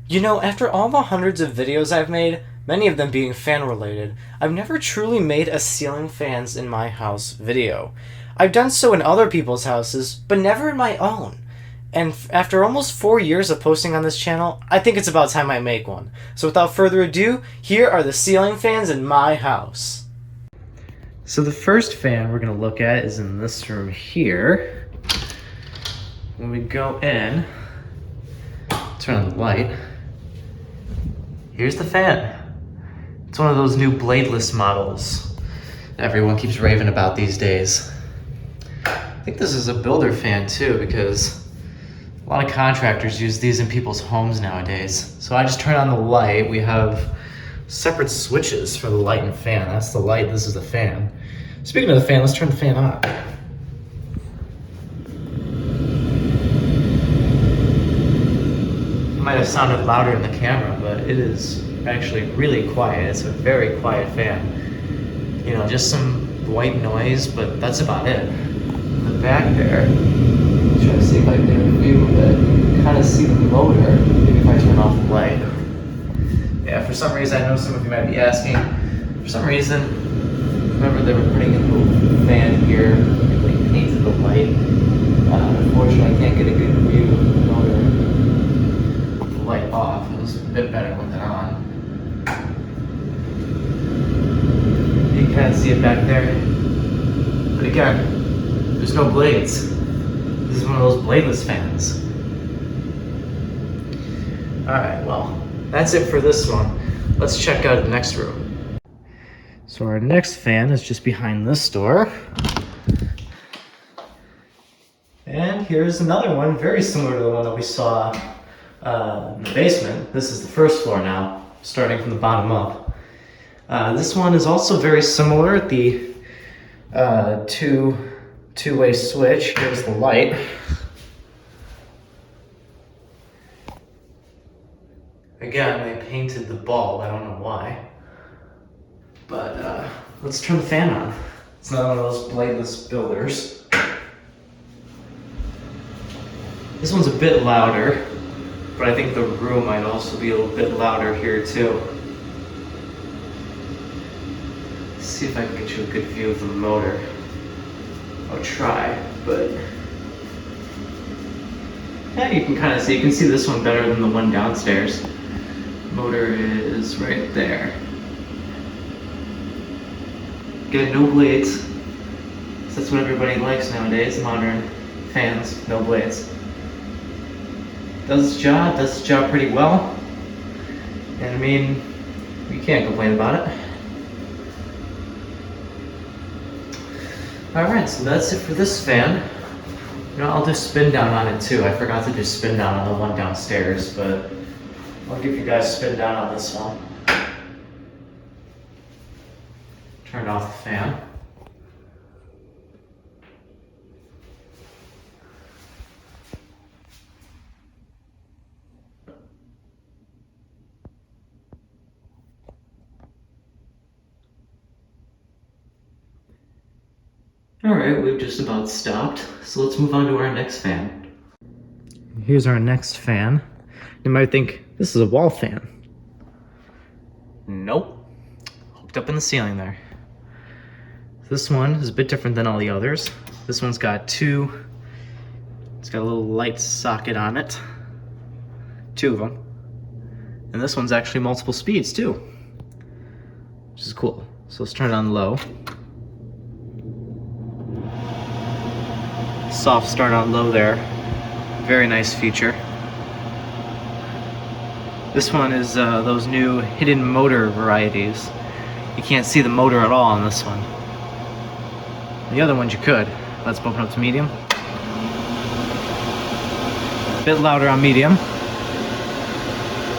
You know, after all the hundreds of videos I've made, many of them being fan related, I've never truly made a ceiling fans in my house video. I've done so in other people's houses, but never in my own. And after almost 4 years of posting on this channel, I think it's about time I make one. So without further ado, here are the ceiling fans in my house. So the first fan we're going to look at is in this room here. When we go in, turn on the light. Here's the fan. It's one of those new bladeless models everyone keeps raving about these days. I think this is a builder fan too, because a lot of contractors use these in people's homes nowadays. So I just turn on the light. We have separate switches for the light and fan. That's the light, this is the fan. Speaking of the fan, let's turn the fan on. It might have sounded louder in the camera, but it is actually really quiet. It's a very quiet fan. You know, just some white noise, but that's about it. In the back there, try to see if I can get a view of it. You can kind of see the motor, maybe if I turn off the light. Yeah, for some reason, I know some of you might be asking, for some reason, remember they were putting in the fan here, they painted the light. Unfortunately, I can't get a good view of the motor. The light off, it was a bit better with it on. You can kind of see it back there. But again, there's no blades. This is one of those bladeless fans. Alright, well, that's it for this one. Let's check out the next room. So our next fan is just behind this door. And here's another one, very similar to the one that we saw in the basement. This is the first floor now, starting from the bottom up. This one is also very similar. The two-way switch. Here's the light. Again, they painted the bulb. I don't know why. But let's turn the fan on. It's not one of those bladeless builders. This one's a bit louder, but I think the room might also be a little bit louder here too. Let's see if I can get you a good view of the motor. I'll try, but yeah, you can kind of see. You can see this one better than the one downstairs. Motor is right there. Get no blades. So that's what everybody likes nowadays, modern fans, no blades. Does its job pretty well. And I mean, you can't complain about it. Alright, so that's it for this fan. You know, I'll do spin down on it too. I forgot to do spin down on the one downstairs, but I'll give you guys spin down on this one. Turn off the fan. Alright, we've just about stopped, so let's move on to our next fan. Here's our next fan. You might think, this is a wall fan. Nope. Hooked up in the ceiling there. This one is a bit different than all the others. This one's got it's got a little light socket on it. Two of them. And this one's actually multiple speeds too, which is cool. So let's turn it on low. Soft start on low there. Very nice feature. This one is those new hidden motor varieties. You can't see the motor at all on this one. The other ones you could. Let's bump it up to medium. A bit louder on medium.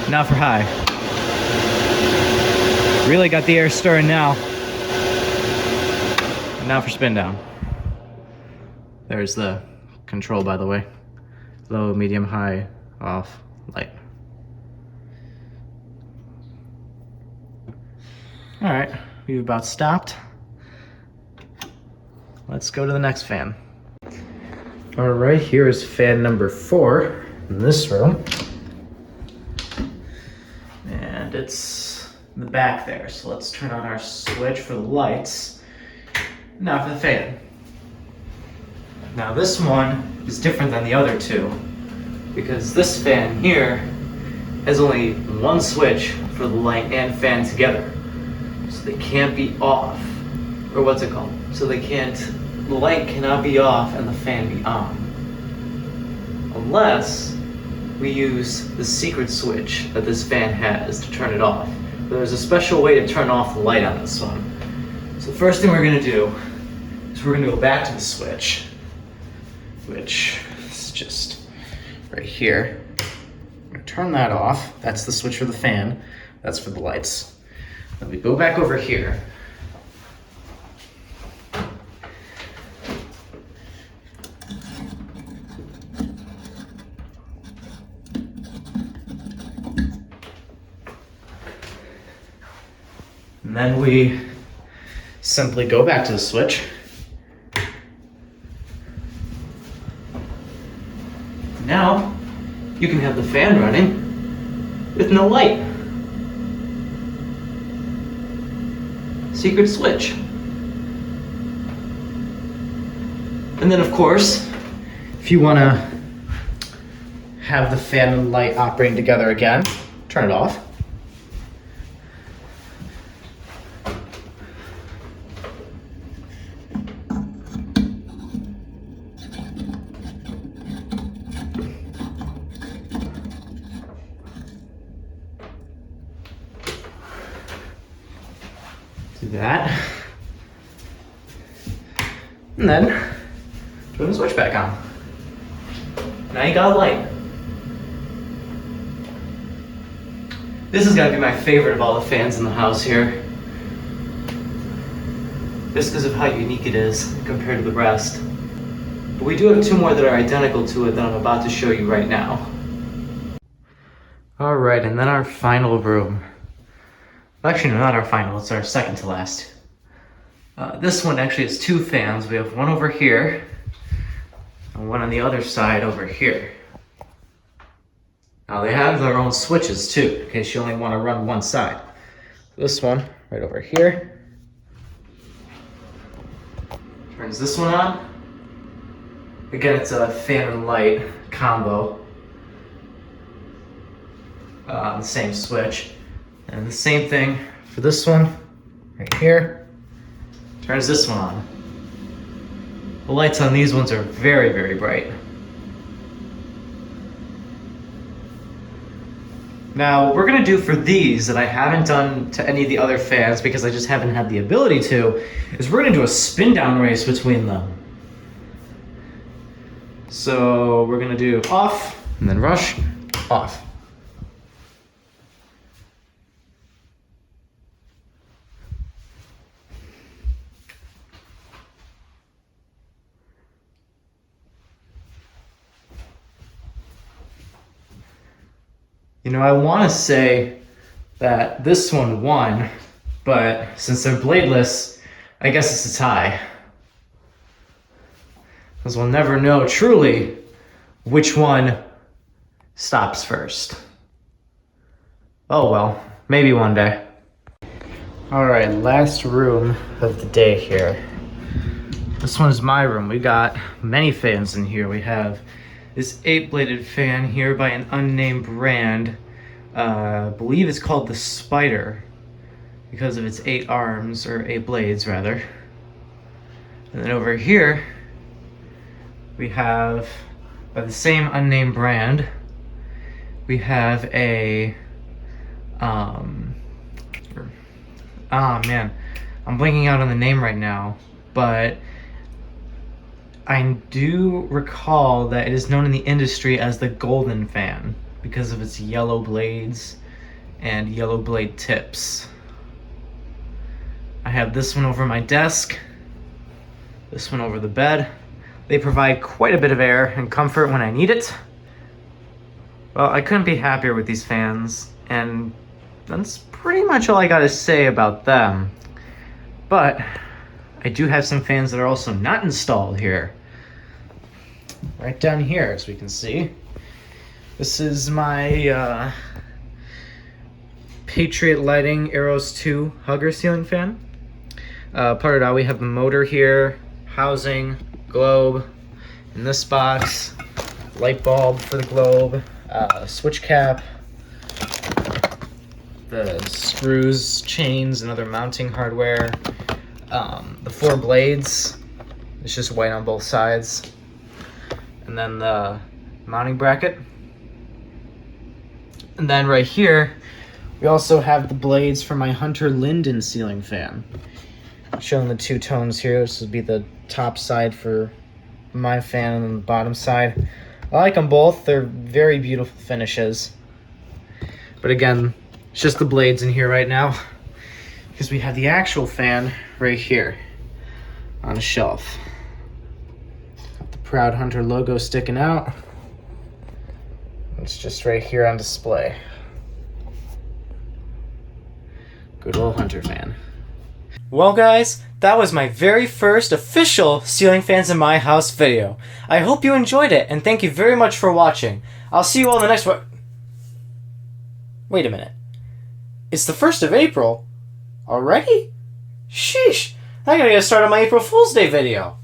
Now for high. Really got the air stirring now. And now for spin down. There's the control, by the way. Low, medium, high, off, light. All right, we've about stopped. Let's go to the next fan. All right, here is fan number 4 in this room. and it's in the back there. So let's turn on our switch for the lights. Now for the fan. Now this one is different than the other two because this fan here has only one switch for the light and fan together. So they can't be off, or what's it called? So the light cannot be off and the fan be on. Unless we use the secret switch that this fan has to turn it off. But there's a special way to turn off the light on this one. So the first thing we're gonna do is we're gonna go back to the switch, which is just right here. I'm gonna turn that off. That's the switch for the fan. That's for the lights. Then we go back over here. And then we simply go back to the switch. Now, you can have the fan running with no light. Secret switch. And then of course, if you want to have the fan and light operating together again, turn it off. Do that. And then turn the switch back on. Now you got a light. This is gonna be my favorite of all the fans in the house here. Just because of how unique it is compared to the rest. But we do have two more that are identical to it that I'm about to show you right now. Alright, and then our final room. Actually, no, not our final, it's our second to last. This one actually has two fans. We have one over here, and one on the other side over here. Now they have their own switches too, in case you only want to run one side. This one, right over here, turns this one on. Again, it's a fan and light combo. The same switch. And the same thing for this one, right here, turns this one on. The lights on these ones are very, very bright. Now, what we're gonna do for these that I haven't done to any of the other fans because I just haven't had the ability to, is we're gonna do a spin down race between them. So we're gonna do off, and then rush, off. You know, I want to say that this one won, but since they're bladeless, I guess it's a tie. Because we'll never know truly which one stops first. Oh well, maybe one day. Alright, last room of the day here. This one is my room. We got many fans in here. We have this 8-bladed fan here by an unnamed brand. I believe it's called the Spider because of its 8 arms, or 8 blades rather. And then over here we have, by the same unnamed brand, we have a man, I'm blanking out on the name right now, but I do recall that it is known in the industry as the Golden Fan because of its yellow blades and yellow blade tips. I have this one over my desk, this one over the bed. They provide quite a bit of air and comfort when I need it. Well, I couldn't be happier with these fans, and that's pretty much all I gotta say about them. But I do have some fans that are also not installed here. Right down here, as we can see. This is my Patriot Lighting Aeros 2 Hugger ceiling fan. Part out, we have the motor here, housing, globe, in this box, light bulb for the globe, switch cap, the screws, chains, and other mounting hardware, the 4 blades, it's just white on both sides, and then the mounting bracket. And then right here, we also have the blades for my Hunter Linden ceiling fan. Showing the 2 tones here. This would be the top side for my fan and then the bottom side. I like them both. They're very beautiful finishes. But again, it's just the blades in here right now because we have the actual fan right here on a shelf. Got the Proud Hunter logo sticking out. It's just right here on display. Good old Hunter fan. Well guys, that was my very first official Ceiling Fans in My House video. I hope you enjoyed it, and thank you very much for watching. I'll see you all in the next one. Wait a minute. It's the 1st of April? Already? Sheesh, I gotta get started on my April Fool's Day video.